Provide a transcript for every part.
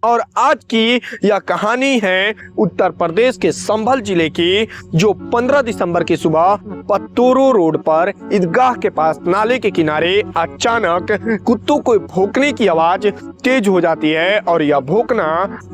और आज की यह कहानी है उत्तर प्रदेश के संभल जिले की, जो 15 दिसंबर की सुबह पत्तूरू रोड पर ईदगाह के पास नाले के किनारे अचानक कुत्तों को भौंकने की आवाज तेज हो जाती है। और यह भौंकना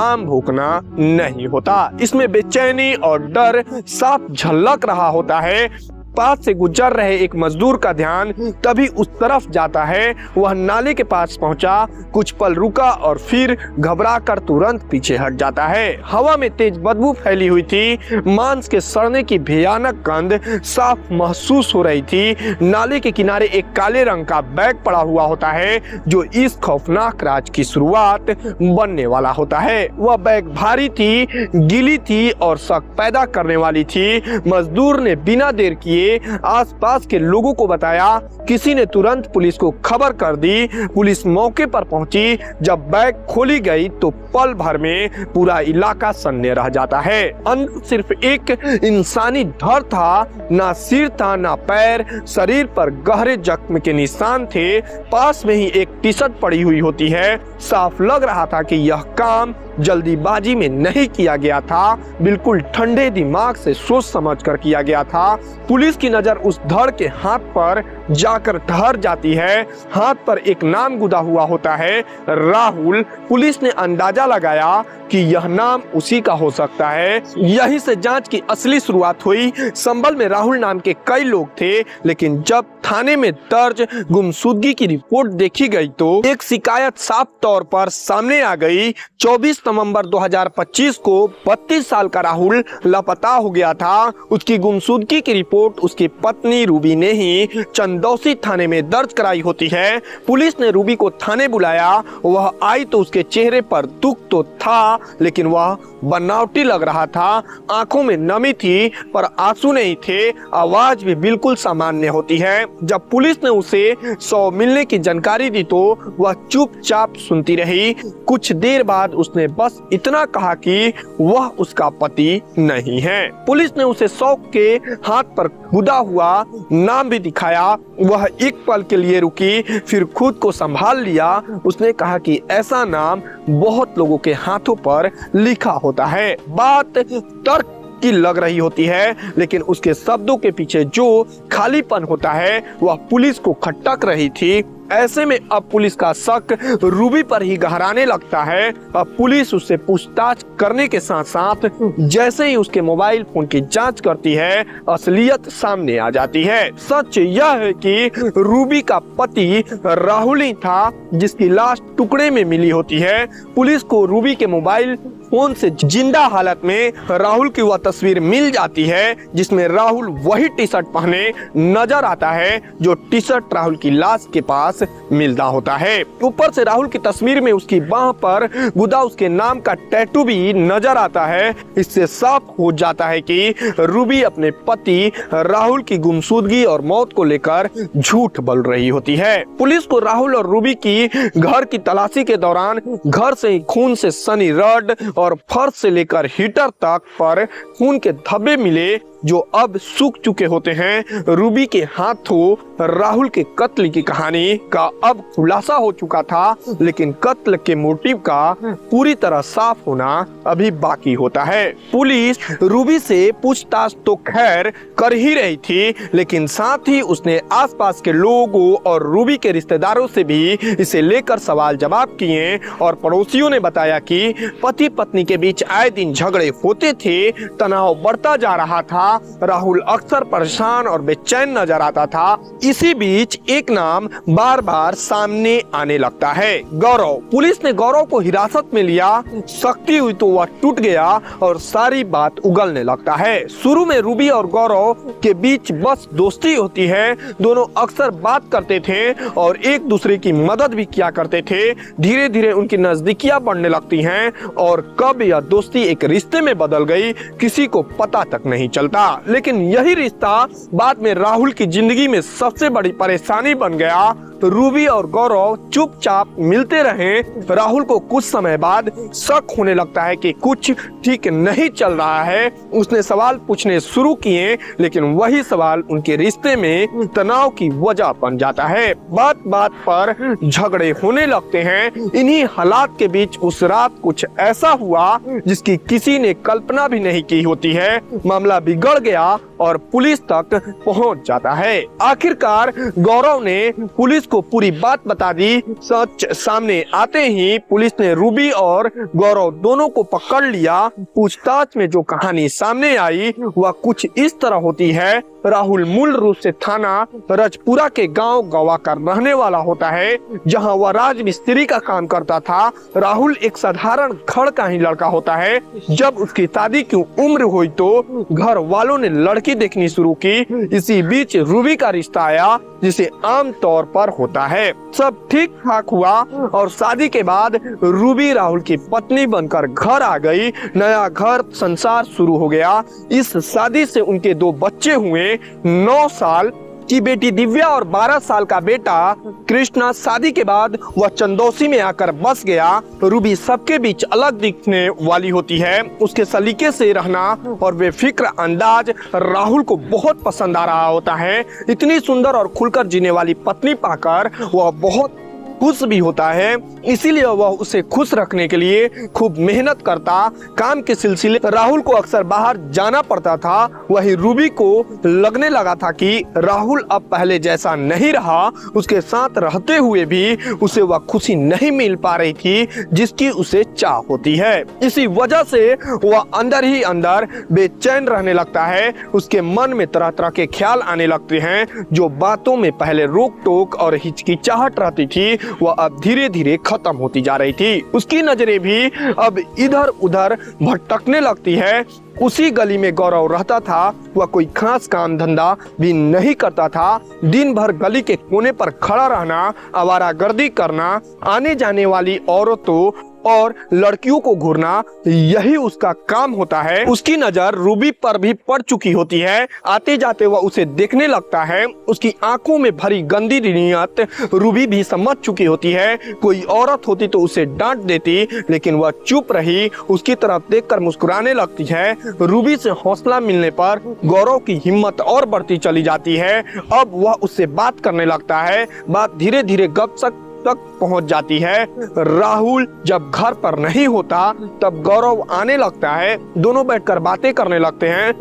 आम भौंकना नहीं होता, इसमें बेचैनी और डर साफ झलक रहा होता है। पास से गुजर रहे एक मजदूर का ध्यान तभी उस तरफ जाता है। वह नाले के पास पहुंचा, कुछ पल रुका और फिर घबराकर तुरंत पीछे हट जाता है। हवा में तेज बदबू फैली हुई थी, मांस के सड़ने की भयानक गंध साफ महसूस हो रही थी। नाले के किनारे एक काले रंग का बैग पड़ा हुआ होता है, जो इस खौफनाक राज की शुरुआत बनने वाला होता है। वह बैग भारी थी, गीली थी और शक पैदा करने वाली थी। मजदूर ने बिना देर किए आसपास के लोगों को बताया। किसी ने तुरंत पुलिस को खबर कर दी। पुलिस मौके पर पहुंची। जब बैग खोली गई तो पल भर में पूरा इलाका सन्ने रह जाता है। अंदर सिर्फ एक इंसानी धड़ था, ना सिर था ना पैर। शरीर पर गहरे जख्म के निशान थे। पास में ही एक टी शर्ट पड़ी हुई होती है। साफ लग रहा था कि यह काम जल्दीबाजी में नहीं किया गया था, बिल्कुल ठंडे दिमाग से सोच समझ कर किया गया था। पुलिस की नजर उस धड़ के हाथ पर जाकर ठहर जाती है। हाथ पर एक नाम गुदा हुआ होता है, राहुल। पुलिस ने अंदाजा लगाया कि यह नाम उसी का हो सकता है। यहीं से जांच की असली शुरुआत हुई। संभल में राहुल नाम के कई लोग थे, लेकिन जब थाने में दर्ज गुमशुदगी की रिपोर्ट देखी गई तो एक शिकायत साफ तौर पर सामने आ गई। 24 नवंबर 2025 को 32 साल का राहुल लापता हो गया था। उसकी गुमशुदगी की रिपोर्ट उसकी पत्नी रूबी ने ही चंदौसी थाने में दर्ज कराई होती है। पुलिस ने रूबी को थाने बुलाया। वह आई तो उसके चेहरे पर दुख तो था, लेकिन वह बनावटी लग रहा था। आंखों में नमी थी पर आंसू नहीं थे। आवाज भी बिल्कुल सामान्य होती है। जब पुलिस ने उसे 100 मिलने की जानकारी दी तो वह चुपचाप सुनती रही। कुछ देर बाद उसने बस इतना कहा कि वह उसका पति नहीं है। पुलिस ने उसे 100 के हाथ पर गुदा हुआ नाम भी दिखाया। वह एक पल के लिए रुकी, फिर खुद को संभाल लिया। उसने कहा कि ऐसा नाम बहुत लोगों के हाथों पर लिखा होता है। बात तर्क की लग रही होती है, लेकिन उसके शब्दों के पीछे जो खालीपन होता है वह पुलिस को खटक रही थी। ऐसे में अब पुलिस का शक रूबी पर ही गहराने लगता है। अब पुलिस उससे पूछताछ करने के साथ साथ जैसे ही उसके मोबाइल फोन की जांच करती है, असलियत सामने आ जाती है। सच यह है कि रूबी का पति राहुल ही था, जिसकी लाश टुकड़े में मिली होती है। पुलिस को रूबी के मोबाइल फोन से जिंदा हालत में राहुल की वह तस्वीर मिल जाती है, जिसमें राहुल वही टी शर्ट पहने नजर आता है जो टी शर्ट राहुल की लाश के पास मिलता होता है। ऊपर से राहुल की तस्वीर में उसकी बाह पर गुदा उसके नाम का टैटू भी नजर आता है। इससे साफ हो जाता है कि रूबी अपने पति राहुल की गुमशुदगी और मौत को लेकर झूठ बोल रही होती है। पुलिस को राहुल और रूबी की घर की तलाशी के दौरान घर से ही खून से सनी रड और फर्श से लेकर हीटर तक पर खून के धब्बे मिले, जो अब सूख चुके होते हैं। रूबी के हाथों राहुल के कत्ल की कहानी का अब खुलासा हो चुका था, लेकिन कत्ल के मोटिव का पूरी तरह साफ होना अभी बाकी होता है। पुलिस रूबी से पूछताछ तो खैर कर ही रही थी, लेकिन साथ ही उसने आसपास के लोगों और रूबी के रिश्तेदारों से भी इसे लेकर सवाल जवाब किए। और पड़ोसियों ने बताया कि पति पत्नी के बीच आए दिन झगड़े होते थे, तनाव बढ़ता जा रहा था। राहुल अक्सर परेशान और बेचैन नजर आता था। इसी बीच एक नाम बार बार सामने आने लगता है, गौरव। पुलिस ने गौरव को हिरासत में लिया। सख्ती हुई तो वह टूट गया और सारी बात उगलने लगता है। शुरू में रूबी और गौरव के बीच बस दोस्ती होती है। दोनों अक्सर बात करते थे और एक दूसरे की मदद भी किया करते थे। धीरे धीरे उनकी नजदीकियां बढ़ने लगती हैं और कब यह दोस्ती एक रिश्ते में बदल गई किसी को पता तक नहीं चलता। लेकिन यही रिश्ता बाद में राहुल की जिंदगी में सबसे बड़ी परेशानी बन गया। रूबी और गौरव चुपचाप मिलते रहे। राहुल को कुछ समय बाद शक होने लगता है कि कुछ ठीक नहीं चल रहा है। उसने सवाल पूछने शुरू किए, लेकिन वही सवाल उनके रिश्ते में तनाव की वजह बन जाता है। बात बात पर झगड़े होने लगते हैं। इन्हीं हालात के बीच उस रात कुछ ऐसा हुआ जिसकी किसी ने कल्पना भी नहीं की होती है। मामला बिगड़ गया और पुलिस तक पहुंच जाता है। आखिरकार गौरव ने पुलिस को पूरी बात बता दी। सच सामने आते ही पुलिस ने रूबी और गौरव दोनों को पकड़ लिया। पूछताछ में जो कहानी सामने आई वह कुछ इस तरह होती है। राहुल मूल रूप से थाना रजपुरा के गांव गवा का रहने वाला होता है, जहां वह राजमिस्त्री का काम करता था। राहुल एक साधारण घर का ही लड़का होता है। जब उसकी शादी की उम्र हुई तो घर वालों ने लड़की देखनी शुरू की। इसी बीच रूबी का रिश्ता आया, जिसे आम तौर पर होता है। सब ठीक ठाक हुआ और शादी के बाद रूबी राहुल की पत्नी बनकर घर आ गई। नया घर संसार शुरू हो गया। इस शादी से उनके 2 बच्चे हुए। 9 साल की बेटी दिव्या और 12 साल का बेटा कृष्णा। शादी के बाद वह चंदौसी में आकर बस गया। रूबी सबके बीच अलग दिखने वाली होती है। उसके सलीके से रहना और बेफिक्र अंदाज राहुल को बहुत पसंद आ रहा होता है। इतनी सुंदर और खुलकर जीने वाली पत्नी पाकर वह बहुत खुश भी होता है। इसीलिए वह उसे खुश रखने के लिए खूब मेहनत करता। काम के सिलसिले राहुल को अक्सर बाहर जाना पड़ता था। वही रूबी को लगने लगा था कि राहुल अब पहले जैसा नहीं रहा। उसके साथ रहते हुए भी उसे वह खुशी नहीं मिल पा रही थी जिसकी उसे चाह होती है। इसी वजह से वह अंदर ही अंदर बेचैन रहने लगता है। उसके मन में तरह तरह के ख्याल आने लगते हैं। जो बातों में पहले रोक टोक और हिचकिचाहट रहती थी वह अब धीरे धीरे खत्म होती जा रही थी। उसकी नजरें भी अब इधर उधर भटकने लगती है। उसी गली में गौरव रहता था। वह कोई खास काम धंधा भी नहीं करता था। दिन भर गली के कोने पर खड़ा रहना, आवारागर्दी करना, आने जाने वाली औरतों और लड़कियों को घूरना, यही उसका काम होता है। उसकी नजर रूबी पर भी पड़ चुकी होती है। आते जाते वह उसे देखने लगता है। उसकी आंखों में भरी गंदी नियत रूबी भी समझ चुकी होती है। कोई औरत होती तो उसे डांट देती, लेकिन वह चुप रही। उसकी तरफ देखकर मुस्कुराने लगती है। रूबी से हौसला मिलने पर गौरव की हिम्मत और बढ़ती चली जाती है। अब वह उससे बात करने लगता है। बात धीरे धीरे गपशप तक पहुंच जाती है। राहुल जब घर पर नहीं होता तब गौरव आने लगता है। दोनों बैठकर बातें करने लगते हैं।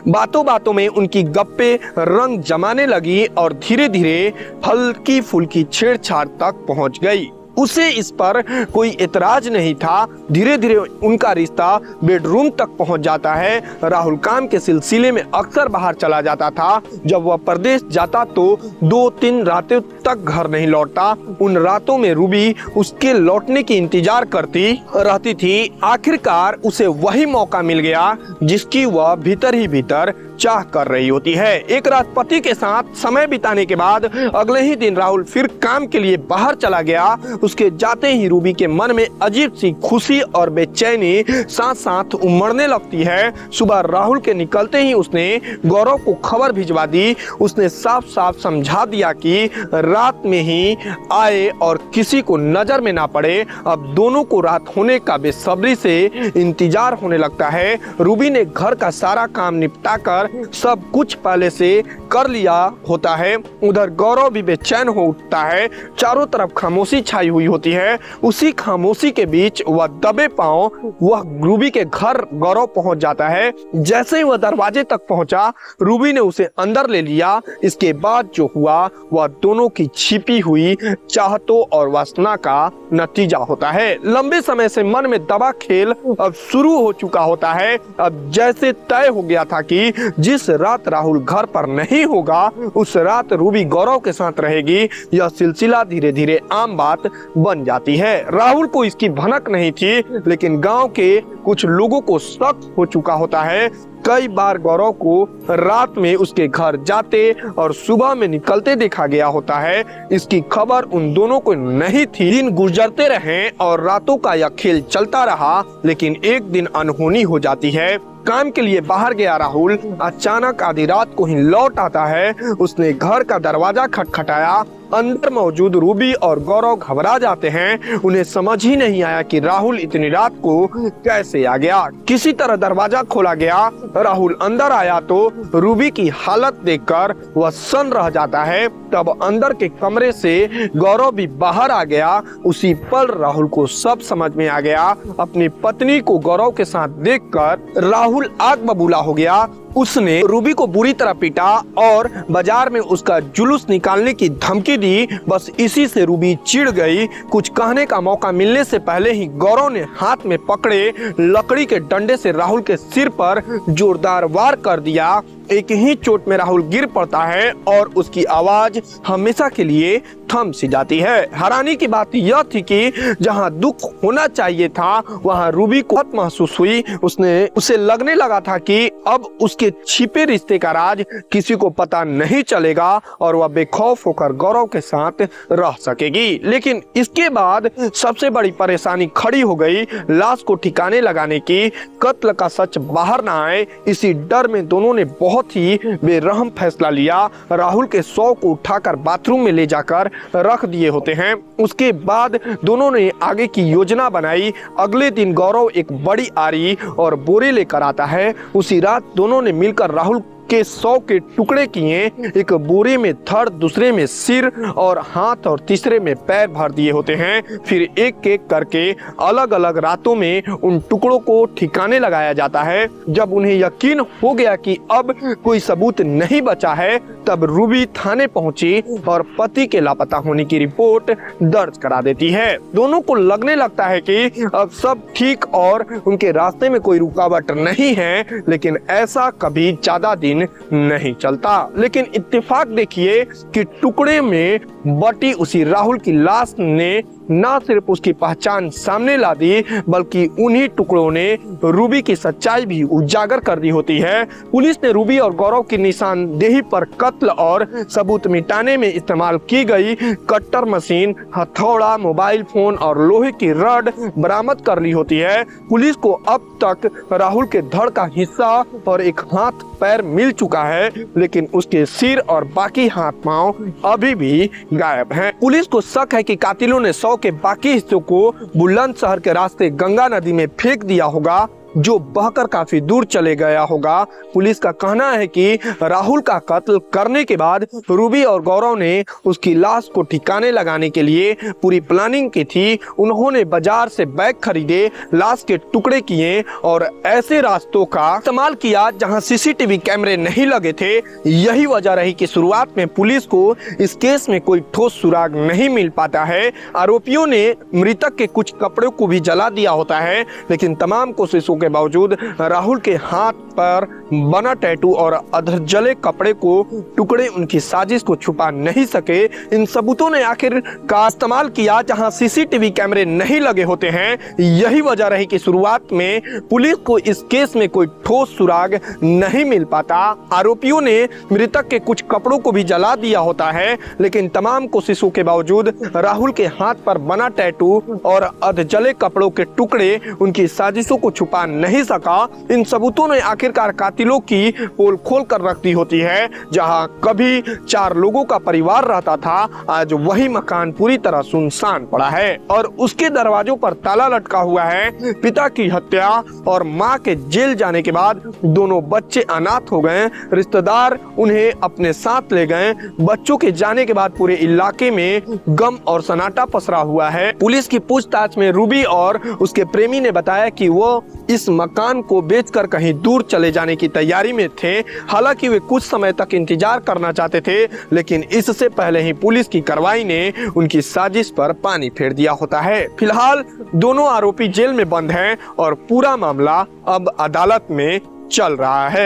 बातों बातों में उनकी गप्पे रंग जमाने लगी और धीरे धीरे हल्की फुल्की छेड़छाड़ तक पहुंच गई। उसे इस पर कोई एतराज नहीं था। धीरे धीरे उनका रिश्ता बेडरूम तक पहुंच जाता है। राहुल काम के सिलसिले में अक्सर बाहर चला जाता था। जब वह प्रदेश जाता तो 2-3 रातों तक घर नहीं लौटता। उन रातों में रूबी उसके लौटने की इंतजार करती रहती थी। आखिरकार उसे वही मौका मिल गया जिसकी वह भीतर ही भीतर चाह कर रही होती है। एक रात पति के साथ समय बिताने के बाद अगले ही दिन राहुल फिर काम के लिए बाहर चला गया। उसके जाते ही रूबी के मन में अजीब सी खुशी और बेचैनी साथ साथ उमड़ने लगती है। सुबह राहुल के निकलते ही उसने गौरव को खबर भिजवा दी। उसने साफ साफ समझा दिया कि रात में ही आए और किसी को नजर में ना पड़े। अब दोनों को रात होने का बेसब्री से इंतजार होने लगता है। रूबी ने घर का सारा काम निपटा कर सब कुछ पहले से कर लिया होता है। उधर गौरव भी बेचैन हो उठता है। चारों तरफ खामोशी छाई हुई होती है। उसी खामोशी के बीच वह दबे पांव वह रूबी के घर गौरव पहुंच जाता है। जैसे ही वह दरवाजे तक पहुंचा रूबी ने उसे अंदर ले लिया। इसके बाद जो हुआ वह दोनों की छिपी हुई चाहतों और वासना का नतीजा होता है। लंबे समय से मन में दबा खेल अब शुरू हो चुका होता है। अब जैसे तय हो गया था कि जिस रात राहुल घर पर नहीं होगा उस रात रूबी गौरव के साथ रहेगी। यह सिलसिला धीरे धीरे आम बात बन जाती है। राहुल को इसकी भनक नहीं थी, लेकिन गांव के कुछ लोगों को शक हो चुका होता है। कई बार गौरव को रात में उसके घर जाते और सुबह में निकलते देखा गया होता है। इसकी खबर उन दोनों को नहीं थी। दिन गुजरते रहे और रातों का यह खेल चलता रहा, लेकिन एक दिन अनहोनी हो जाती है। काम के लिए बाहर गया राहुल अचानक आधी रात को ही लौट आता है। उसने घर का दरवाजा खटखटाया अंदर मौजूद रूबी और गौरव घबरा जाते हैं। उन्हें समझ ही नहीं आया कि राहुल इतनी रात को कैसे आ गया। किसी तरह दरवाजा खोला गया। राहुल अंदर आया तो रूबी की हालत देखकर वह सन्न रह जाता है। तब अंदर के कमरे से गौरव भी बाहर आ गया। उसी पल राहुल को सब समझ में आ गया। अपनी पत्नी को गौरव के साथ देखकर राहुल आग बबूला हो गया। उसने रूबी को बुरी तरह पीटा और बाजार में उसका जुलूस निकालने की धमकी दी। बस इसी से रूबी चिढ़ गई। कुछ कहने का मौका मिलने से पहले ही गौरव ने हाथ में पकड़े लकड़ी के डंडे से राहुल के सिर पर जोरदार वार कर दिया। एक ही चोट में राहुल गिर पड़ता है और उसकी आवाज हमेशा के लिए थम सी जाती है। हैरानी की बात यह थी कि जहां दुख होना चाहिए था वहां रूबी को महसूस हुई। उसे लगने लगा था कि अब उसके छिपे रिश्ते का राज किसी को पता नहीं चलेगा और वह बेखौफ होकर गौरव के साथ रह सकेगी। लेकिन इसके बाद सबसे बड़ी परेशानी खड़ी हो गई लाश को ठिकाने लगाने की। कत्ल का सच बाहर न आए, इसी डर में दोनों ने बहुत ही बेरहम फैसला लिया। राहुल के शव को उठाकर बाथरूम में ले जाकर रख दिए होते हैं। उसके बाद दोनों ने आगे की योजना बनाई। अगले दिन गौरव एक बड़ी आरी और बोरे लेकर आता है। उसी रात दोनों ने मिलकर राहुल के 100 के टुकड़े किए। एक बोरे में धड़, दूसरे में सिर और हाथ और तीसरे में पैर भर दिए होते हैं। फिर एक एक करके अलग अलग रातों में उन टुकड़ों को ठिकाने लगाया जाता है। जब उन्हें यकीन हो गया कि अब कोई सबूत नहीं बचा है तब रूबी थाने पहुंची और पति के लापता होने की रिपोर्ट दर्ज करा देती है। दोनों को लगने लगता है कि अब सब ठीक और उनके रास्ते में कोई रुकावट नहीं है। लेकिन ऐसा कभी ज्यादा दिन नहीं चलता। लेकिन इत्तेफाक देखिए कि टुकड़े में बटी उसी राहुल की लाश ने न सिर्फ उसकी पहचान सामने ला दी बल्कि उन्हीं टुकड़ों ने रूबी की सच्चाई भी उजागर कर दी होती है। पुलिस ने रूबी और गौरव की निशानदेही पर कत्ल और सबूत मिटाने में इस्तेमाल की गई कट्टर मशीन, हथौड़ा, मोबाइल फोन और लोहे की रड बरामद कर ली होती है। पुलिस को अब तक राहुल के धड़ का हिस्सा और एक हाथ पैर मिल चुका है, लेकिन उसके सिर और बाकी हाथ पांव अभी भी गायब हैं। पुलिस को शक है कि कातिलों ने शव के बाकी हिस्सों को बुलंदशहर के रास्ते गंगा नदी में फेंक दिया होगा, जो बहकर काफी दूर चले गया होगा। पुलिस का कहना है कि राहुल का कत्ल करने के बाद रूबी और गौरव ने उसकी लाश को ठिकाने लगाने के लिए पूरी प्लानिंग की थी। उन्होंने बाजार से बैग खरीदे, लाश के टुकड़े किए और ऐसे रास्तों का इस्तेमाल किया जहां सीसीटीवी कैमरे नहीं लगे थे। यही वजह रही कि शुरुआत में पुलिस को इस केस में कोई ठोस सुराग नहीं मिल पाता है। आरोपियों ने मृतक के कुछ कपड़ों को भी जला दिया होता है, लेकिन तमाम कोशिशों के बावजूद राहुल के हाथ पर बना टैटू और अधजले कपड़े को टुकड़े उनकी साजिश को छुपा नहीं सके। इन सबूतों ने आखिर का इस्तेमाल किया जहां सीसीटीवी कैमरे नहीं लगे होते हैं। यही वजह रही कि शुरुआत में पुलिस को इस केस में कोई ठोस सुराग नहीं मिल पाता। आरोपियों ने मृतक के कुछ कपड़ों को भी जला दिया होता है, लेकिन तमाम कोशिशों के बावजूद राहुल के हाथ पर बना टैटू और अधजले कपड़ों के टुकड़े उनकी साजिशों को छुपा नहीं सका। इन सबूतों ने आखिरकार कातिलों की पोल खोल कर रख दी होती है। जहां कभी 4 लोगों का परिवार रहता था, आज वही मकान पूरी तरह सुनसान पड़ा है और उसके दरवाजों पर ताला लटका हुआ है। पिता की हत्या और मां के जेल जाने के बाद दोनों बच्चे अनाथ हो गए। रिश्तेदार उन्हें अपने साथ ले गए। बच्चों के जाने के बाद पूरे इलाके में गम और सन्नाटा पसरा हुआ है। पुलिस की पूछताछ में रूबी और उसके प्रेमी ने बताया कि वो इस मकान को बेचकर कहीं दूर चले जाने की तैयारी में थे। हालांकि वे कुछ समय तक इंतजार करना चाहते थे, लेकिन इससे पहले ही पुलिस की कार्रवाई ने उनकी साजिश पर पानी फेर दिया होता है। फिलहाल दोनों आरोपी जेल में बंद हैं और पूरा मामला अब अदालत में चल रहा है।